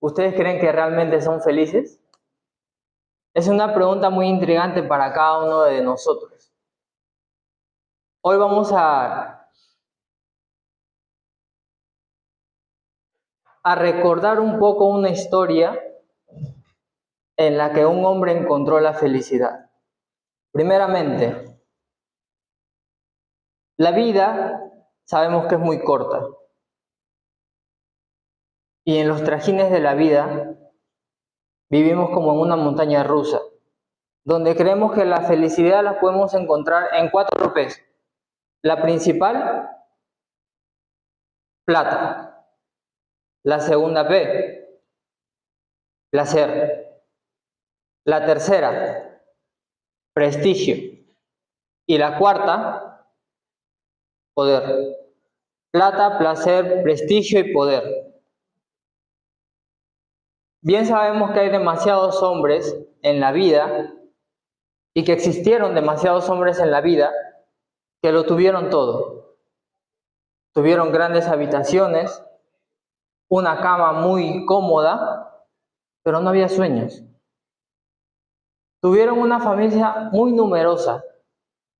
¿Ustedes creen que realmente son felices? Es una pregunta muy intrigante para cada uno de nosotros. Hoy vamos a recordar un poco una historia en la que un hombre encontró la felicidad. Primeramente, la vida sabemos que es muy corta. Y en los trajines de la vida vivimos como en una montaña rusa, donde creemos que la felicidad la podemos encontrar en 4 P's. La principal, plata. La segunda P, placer. La tercera, prestigio. Y la cuarta, poder. Plata, placer, prestigio y poder. Bien sabemos que hay demasiados hombres en la vida y que existieron demasiados hombres en la vida que lo tuvieron todo. Tuvieron grandes habitaciones, una cama muy cómoda, pero no había sueños. Tuvieron una familia muy numerosa,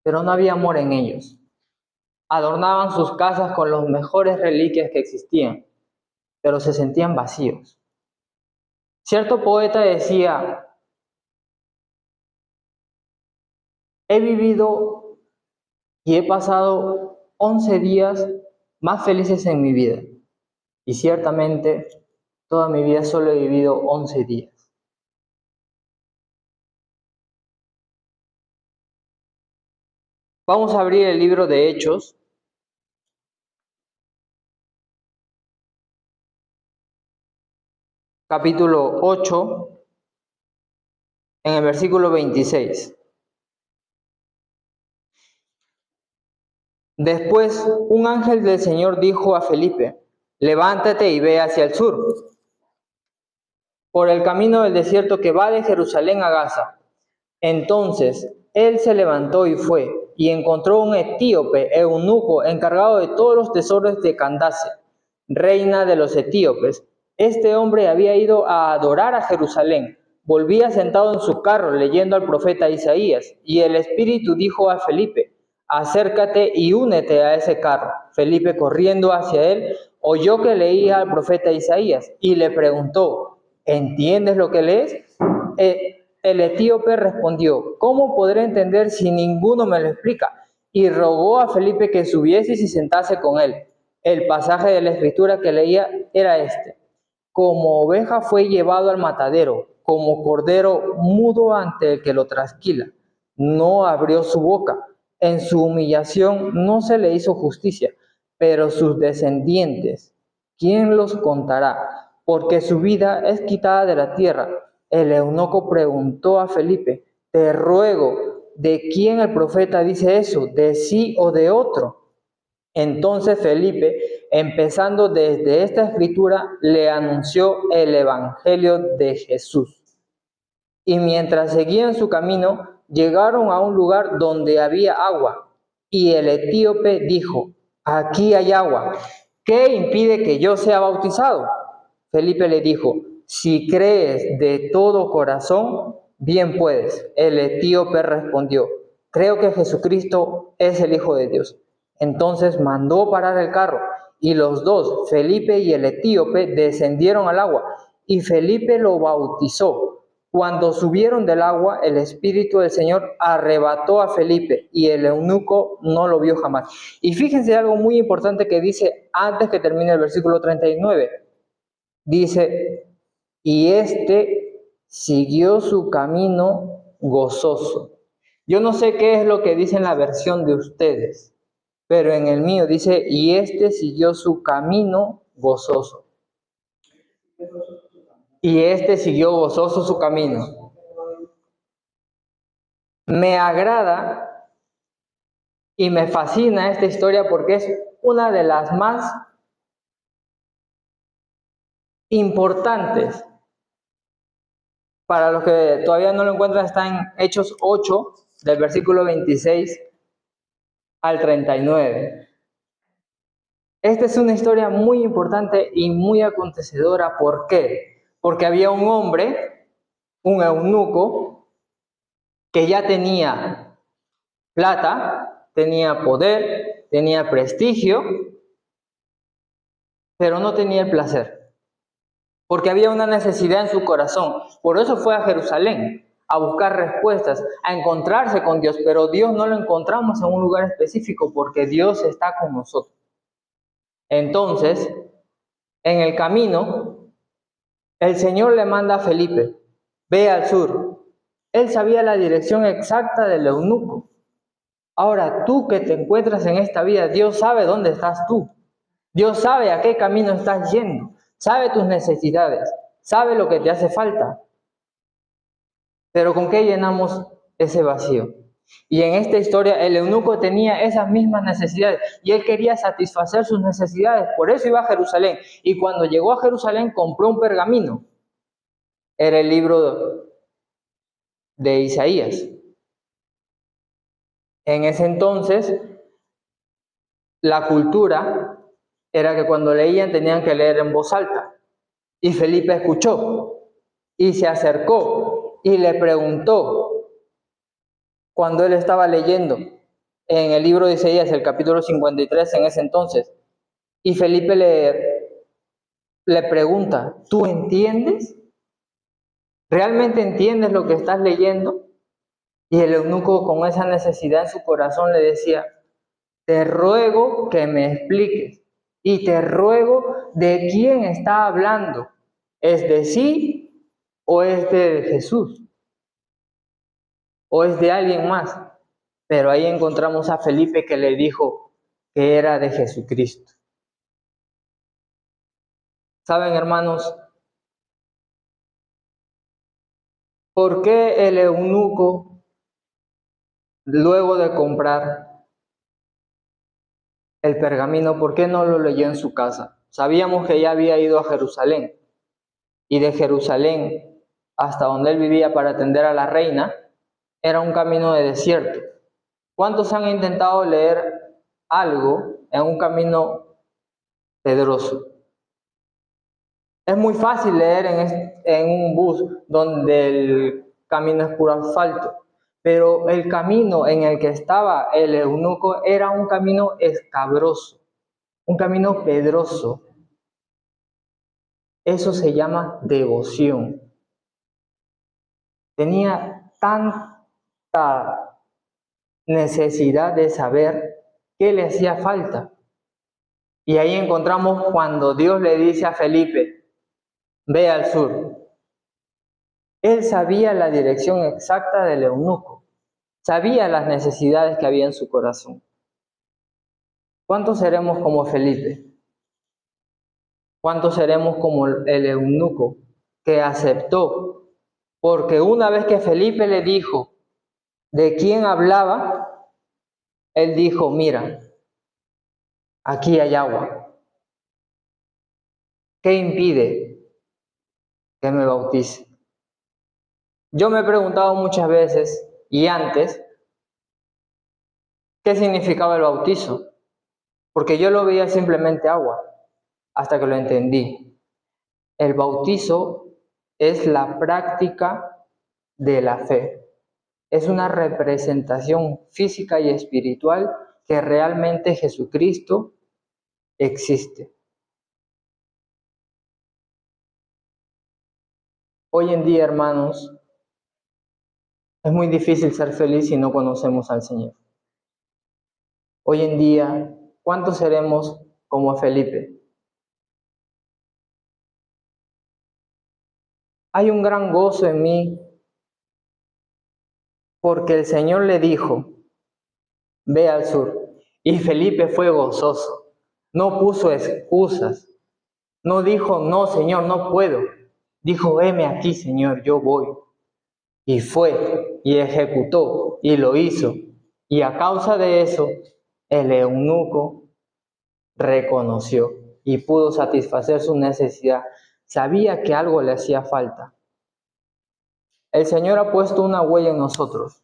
pero no había amor en ellos. Adornaban sus casas con las mejores reliquias que existían, pero se sentían vacíos. Cierto poeta decía: he vivido y he pasado 11 días más felices en mi vida. Y ciertamente, toda mi vida solo he vivido 11 días. Vamos a abrir el libro de Hechos, capítulo 8, en el versículo 26. Después, un ángel del Señor dijo a Felipe: levántate y ve hacia el sur, por el camino del desierto que va de Jerusalén a Gaza. Entonces él se levantó y fue, y encontró un etíope eunuco encargado de todos los tesoros de Candace, reina de los etíopes. Este hombre había ido a adorar a Jerusalén. Volvía sentado en su carro leyendo al profeta Isaías, y el Espíritu dijo a Felipe: acércate y únete a ese carro. Felipe, corriendo hacia él, oyó que leía al profeta Isaías y le preguntó: ¿entiendes lo que lees? El etíope respondió: ¿cómo podré entender si ninguno me lo explica? Y rogó a Felipe que subiese y se sentase con él. El pasaje de la escritura que leía era este: como oveja fue llevado al matadero, como cordero mudo ante el que lo trasquila. No abrió su boca. En su humillación no se le hizo justicia, pero sus descendientes, ¿quién los contará? Porque su vida es quitada de la tierra. El eunuco preguntó a Felipe: te ruego, ¿de quién el profeta dice eso? ¿De sí o de otro? Entonces Felipe, empezando desde esta escritura, le anunció el evangelio de Jesús. Y mientras seguían su camino, llegaron a un lugar donde había agua. Y el etíope dijo: aquí hay agua. ¿Qué impide que yo sea bautizado? Felipe le dijo: si crees de todo corazón, bien puedes. El etíope respondió: creo que Jesucristo es el Hijo de Dios. Entonces mandó parar el carro, y los dos, Felipe y el etíope, descendieron al agua, y Felipe lo bautizó. Cuando subieron del agua, el Espíritu del Señor arrebató a Felipe, y el eunuco no lo vio jamás. Y fíjense algo muy importante que dice antes que termine el versículo 39. Dice: y este siguió su camino gozoso. Yo no sé qué es lo que dice en la versión de ustedes, pero en el mío dice: y este siguió su camino gozoso. Y este siguió gozoso su camino. Me agrada y me fascina esta historia porque es una de las más importantes. Para los que todavía no lo encuentran, está en Hechos 8, del versículo 26 al 39. Esta es una historia muy importante y muy acontecedora. ¿Por qué? porque había un hombre, un eunuco, que ya tenía plata, tenía poder, tenía prestigio, pero no tenía el placer, porque había una necesidad en su corazón. Por eso fue a Jerusalén, a buscar respuestas, a encontrarse con Dios, pero Dios no lo encontramos en un lugar específico, porque Dios está con nosotros. Entonces, en el camino, el Señor le manda a Felipe, ve al sur. Él sabía la dirección exacta del eunuco. Ahora, tú que te encuentras en esta vida, Dios sabe dónde estás tú. Dios sabe a qué camino estás yendo, sabe tus necesidades, sabe lo que te hace falta. Pero ¿con qué llenamos ese vacío? Y en esta historia el eunuco tenía esas mismas necesidades y él quería satisfacer sus necesidades, por eso iba a Jerusalén. Y cuando llegó a Jerusalén compró un pergamino, era el libro de Isaías. En ese entonces la cultura era que cuando leían tenían que leer en voz alta. Y Felipe escuchó y se acercó y le preguntó cuando él estaba leyendo en el libro de Isaías, el capítulo 53 en ese entonces. Y Felipe le pregunta, ¿tú entiendes? ¿Realmente entiendes lo que estás leyendo? Y el eunuco con esa necesidad en su corazón le decía, te ruego que me expliques y te ruego de quién está hablando. ¿Es de sí o es de Jesús? ¿O es de alguien más? Pero ahí encontramos a Felipe que le dijo que era de Jesucristo. ¿Saben, hermanos? ¿Por qué el eunuco, luego de comprar el pergamino, por qué no lo leyó en su casa? Sabíamos que ya había ido a Jerusalén, y de Jerusalén hasta donde él vivía para atender a la reina, era un camino de desierto. ¿Cuántos han intentado leer algo en un camino pedroso? Es muy fácil leer en un bus donde el camino es puro asfalto, pero el camino en el que estaba el eunuco era un camino escabroso, un camino pedroso. Eso se llama devoción. Tenía tanta necesidad de saber qué le hacía falta. Y ahí encontramos cuando Dios le dice a Felipe, ve al sur. Él sabía la dirección exacta del eunuco, sabía las necesidades que había en su corazón. ¿Cuántos seremos como Felipe? ¿Cuántos seremos como el eunuco que aceptó? Porque una vez que Felipe le dijo de quién hablaba, él dijo, mira, aquí hay agua. ¿Qué impide que me bautice? Yo me he preguntado muchas veces y antes, ¿qué significaba el bautizo? Porque yo lo veía simplemente agua, hasta que lo entendí. El bautizo es la práctica de la fe. Es una representación física y espiritual que realmente Jesucristo existe. Hoy en día, hermanos, es muy difícil ser feliz si no conocemos al Señor. Hoy en día, ¿cuántos seremos como Felipe? Hay un gran gozo en mí porque el Señor le dijo, ve al sur. Y Felipe fue gozoso, no puso excusas, no dijo, no, Señor, no puedo. Dijo, heme aquí, Señor, yo voy. Y fue, y ejecutó, y lo hizo. Y a causa de eso, el eunuco reconoció y pudo satisfacer su necesidad. Sabía que algo le hacía falta. El Señor ha puesto una huella en nosotros,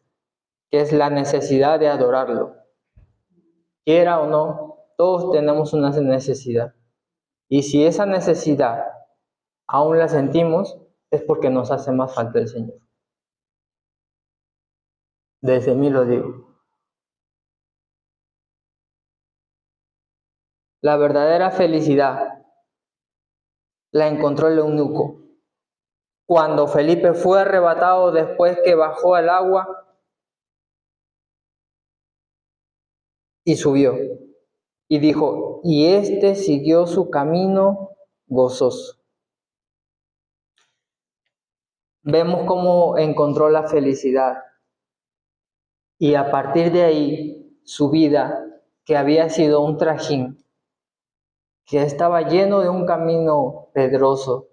que es la necesidad de adorarlo. Quiera o no, todos tenemos una necesidad. Y si esa necesidad aún la sentimos, es porque nos hace más falta el Señor. Desde mí lo digo. La verdadera felicidad la encontró el eunuco cuando Felipe fue arrebatado después que bajó al agua y subió. Y dijo, y éste siguió su camino gozoso. Vemos cómo encontró la felicidad. Y a partir de ahí, su vida, que había sido un trajín, que estaba lleno de un camino pedroso,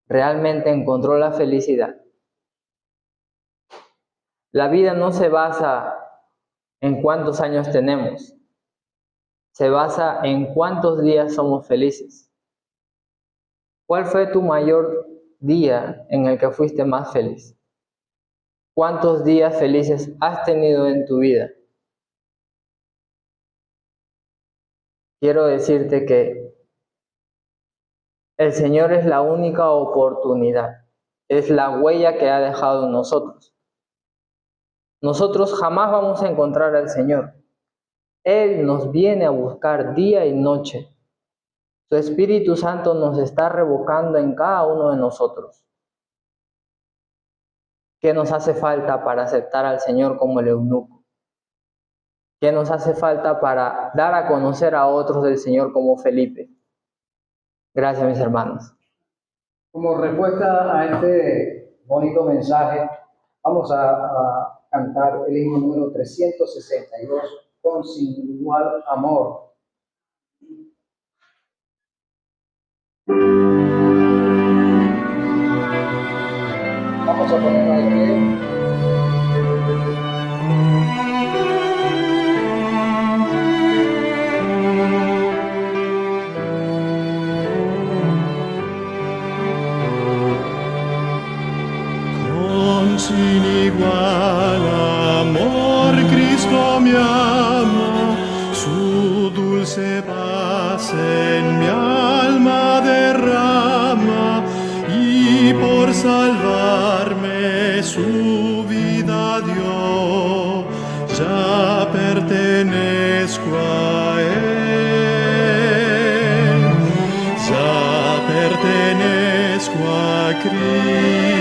realmente encontró la felicidad. La vida no se basa en cuántos años tenemos, se basa en cuántos días somos felices. ¿Cuál fue tu mayor día en el que fuiste más feliz? ¿Cuántos días felices has tenido en tu vida? Quiero decirte que el Señor es la única oportunidad, es la huella que ha dejado en nosotros. Nosotros jamás vamos a encontrar al Señor. Él nos viene a buscar día y noche. Su Espíritu Santo nos está revocando en cada uno de nosotros. ¿Qué nos hace falta para aceptar al Señor como el eunuco? ¿Qué nos hace falta para dar a conocer a otros del Señor como Felipe? Gracias, mis hermanos. Como respuesta a este bonito mensaje, vamos a cantar el himno número 362, con Sin Igual Amor. Vamos a ponernos de pie. Sin igual amor Cristo me ama, su dulce paz en mi alma derrama, y por salvarme su vida dio, ya pertenezco a él, ya pertenezco a Cristo.